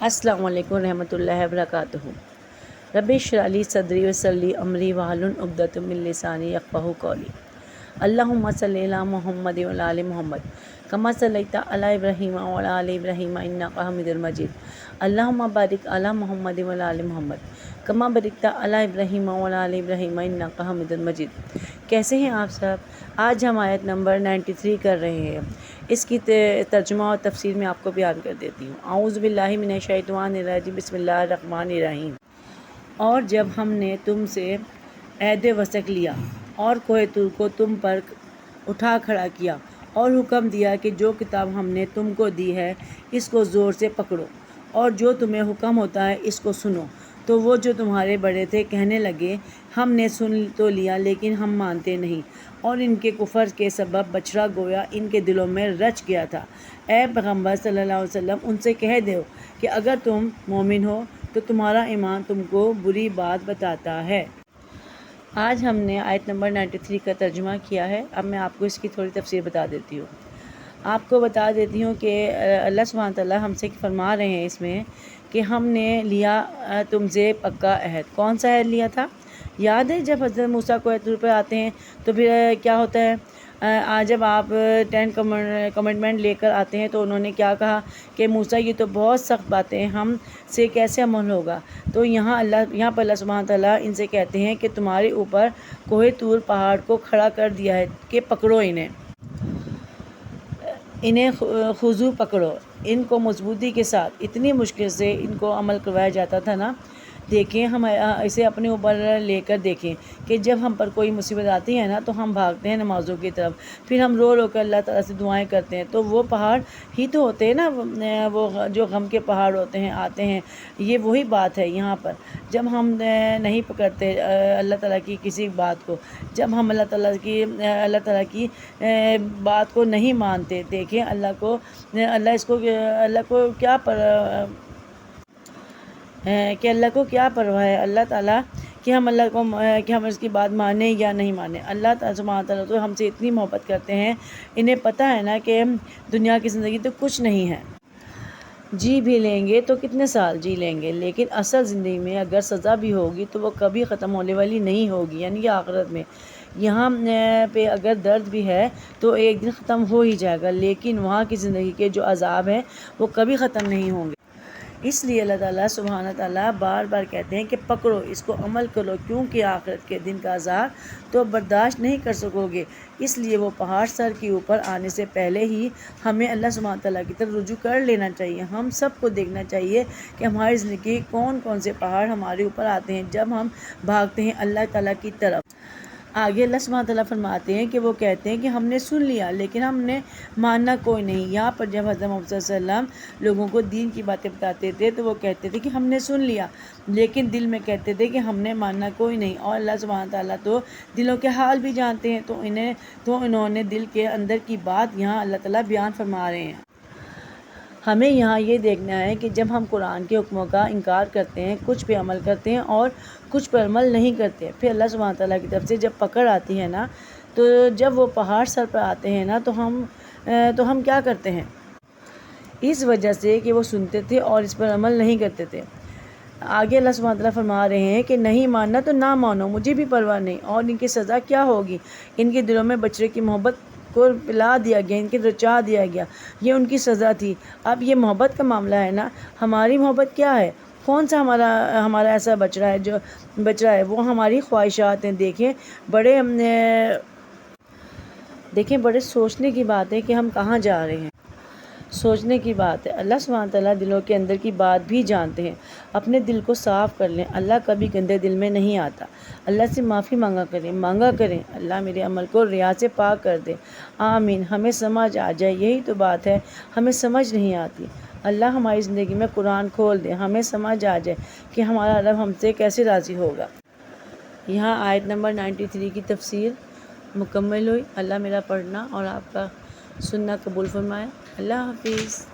السلام علیکم ورحمۃ اللہ وبرکاتہ۔ رب اشرح لی صدری ویسر لی امری واحلل عقدۃ من لسانی یفقہوا قولی۔ اللہم صلی علی محمد وعلی آل محمد کما صلیت علی ابراہیم وعلی آل ابراہیم انک حمید مجید۔ اللہم بارک علی محمد وعلی آل محمد کما بارکت علی ابراہیم وعلی آل ابراہیم انک حمید مجید۔ کیسے ہیں آپ سب؟ آج ہم آیت نمبر 93 کر رہے ہیں۔ اس کی ترجمہ اور تفسیر میں آپ کو بیان کر دیتی ہوں۔ اعوذ باللہ من الشیطان الرجیم، بسم اللہ الرحمن الرحیم۔ اور جب ہم نے تم سے عہد وثق لیا اور کوہ طور کو تم پر اٹھا کھڑا کیا اور حکم دیا کہ جو کتاب ہم نے تم کو دی ہے اس کو زور سے پکڑو اور جو تمہیں حکم ہوتا ہے اس کو سنو، تو وہ جو تمہارے بڑے تھے کہنے لگے ہم نے سن تو لیا لیکن ہم مانتے نہیں، اور ان کے کفر کے سبب بچڑا گویا ان کے دلوں میں رچ گیا تھا۔ اے پیغمبر صلی اللہ علیہ وسلم ان سے کہہ دو کہ اگر تم مومن ہو تو تمہارا ایمان تم کو بری بات بتاتا ہے۔ آج ہم نے آیت نمبر 93 کا ترجمہ کیا ہے۔ اب میں آپ کو اس کی تھوڑی تفسیر بتا دیتی ہوں۔ آپ کو بتا دیتی ہوں کہ اللہ سبحانہ تعالیٰ ہم سے فرما رہے ہیں اس میں کہ ہم نے لیا تم سے پکا عہد۔ کون سا عہد لیا تھا؟ یاد ہے جب حضرت موسیٰ کوہ طور پہ آتے ہیں تو پھر کیا ہوتا ہے؟ جب آپ 10 کمنٹمنٹ لے کر آتے ہیں تو انہوں نے کیا کہا کہ موسیٰ یہ تو بہت سخت باتیں ہم سے کیسے عمل ہوگا؟ تو یہاں پر اللہ سبحانہ تعالیٰ ان سے کہتے ہیں کہ تمہارے اوپر کوہ طور پہاڑ کو کھڑا کر دیا ہے کہ پکڑو انہیں خضوع پکڑو، ان کو مضبوطی کے ساتھ۔ اتنی مشکل سے ان کو عمل کروایا جاتا تھا نا۔ دیکھیں ہم اسے اپنے اوپر لے کر دیکھیں کہ جب ہم پر کوئی مصیبت آتی ہے نا تو ہم بھاگتے ہیں نمازوں کی طرف، پھر ہم رو رو کر اللہ تعالیٰ سے دعائیں کرتے ہیں، تو وہ پہاڑ ہی تو ہوتے ہیں نا، وہ جو غم کے پہاڑ ہوتے ہیں آتے ہیں۔ یہ وہی بات ہے یہاں پر، جب ہم نہیں پکڑتے اللہ تعالیٰ کی کسی بات کو، جب ہم اللہ تعالیٰ کی بات کو نہیں مانتے، دیکھیں اللہ کو کیا پرواہ ہے اللہ تعالیٰ کہ ہم اس کی بات مانیں یا نہیں مانیں۔ اللہ تعالیٰ سبحانہ تعالیٰ تو ہم سے اتنی محبت کرتے ہیں، انہیں پتہ ہے نا کہ دنیا کی زندگی تو کچھ نہیں ہے، جی بھی لیں گے تو کتنے سال جی لیں گے، لیکن اصل زندگی میں اگر سزا بھی ہوگی تو وہ کبھی ختم ہونے والی نہیں ہوگی، یعنی کہ آخرت میں۔ یہاں پہ اگر درد بھی ہے تو ایک دن ختم ہو ہی جائے گا، لیکن وہاں کی زندگی کے جو عذاب ہیں وہ کبھی ختم نہیں ہوں گے۔ اس لیے اللہ تعالیٰ سبحانہ تعالیٰ بار بار کہتے ہیں کہ پکڑو اس کو، عمل کرو، کیونکہ آخرت کے دن کا عذاب تو برداشت نہیں کر سکو گے۔ اس لیے وہ پہاڑ سر کے اوپر آنے سے پہلے ہی ہمیں اللہ سبحانہ تعالیٰ کی طرف رجوع کر لینا چاہیے۔ ہم سب کو دیکھنا چاہیے کہ ہماری زندگی کون کون سے پہاڑ ہمارے اوپر آتے ہیں جب ہم بھاگتے ہیں اللہ تعالیٰ کی طرف۔ آگے اللہ سبحانہ تعالیٰ فرماتے ہیں کہ وہ کہتے ہیں کہ ہم نے سن لیا لیکن ہم نے ماننا کوئی نہیں۔ یہاں پر جب حضرت محمد صلی اللہ علیہ وسلم لوگوں کو دین کی باتیں بتاتے تھے تو وہ کہتے تھے کہ ہم نے سن لیا، لیکن دل میں کہتے تھے کہ ہم نے ماننا کوئی نہیں۔ اور اللہ سبحانہ تعالیٰ تو دلوں کے حال بھی جانتے ہیں، تو انہوں نے دل کے اندر کی بات یہاں اللہ تعالیٰ بیان فرما رہے ہیں۔ ہمیں یہاں یہ دیکھنا ہے کہ جب ہم قرآن کے حکموں کا انکار کرتے ہیں، کچھ پہ عمل کرتے ہیں اور کچھ پر عمل نہیں کرتے، پھر اللہ سبحانہ تعالیٰ کی طرف سے جب پکڑ آتی ہے نا، تو جب وہ پہاڑ سر پر آتے ہیں نا تو ہم کیا کرتے ہیں؟ اس وجہ سے کہ وہ سنتے تھے اور اس پر عمل نہیں کرتے تھے۔ آگے اللہ سبحانہ تعالیٰ فرما رہے ہیں کہ نہیں ماننا تو نہ مانو، مجھے بھی پرواہ نہیں، اور ان کی سزا کیا ہوگی؟ ان کے دلوں میں بچڑے کی محبت کو پلا دیا گیا، ان کے رچا دیا گیا، یہ ان کی سزا تھی۔ اب یہ محبت کا معاملہ ہے نا، ہماری محبت کیا ہے؟ کون سا ہمارا ایسا بچڑا ہے؟ وہ ہماری خواہشات ہیں۔ دیکھیں بڑے سوچنے کی بات ہے کہ ہم کہاں جا رہے ہیں، سوچنے کی بات ہے۔ اللہ سبحانہ تعالیٰ دلوں کے اندر کی بات بھی جانتے ہیں۔ اپنے دل کو صاف کر لیں، اللہ کبھی گندے دل میں نہیں آتا۔ اللہ سے معافی مانگا کریں، اللہ میرے عمل کو ریا سے پاک کر دے، آمین۔ ہمیں سمجھ آ جائے، یہی تو بات ہے، ہمیں سمجھ نہیں آتی۔ اللہ ہماری زندگی میں قرآن کھول دے، ہمیں سمجھ آ جائے کہ ہمارا رب ہم سے کیسے راضی ہوگا۔ یہاں آیت نمبر 93 کی تفسیر مکمل ہوئی۔ اللہ میرا پڑھنا اور آپ کا سننا قبول فرمائے۔ اللہ حافظ۔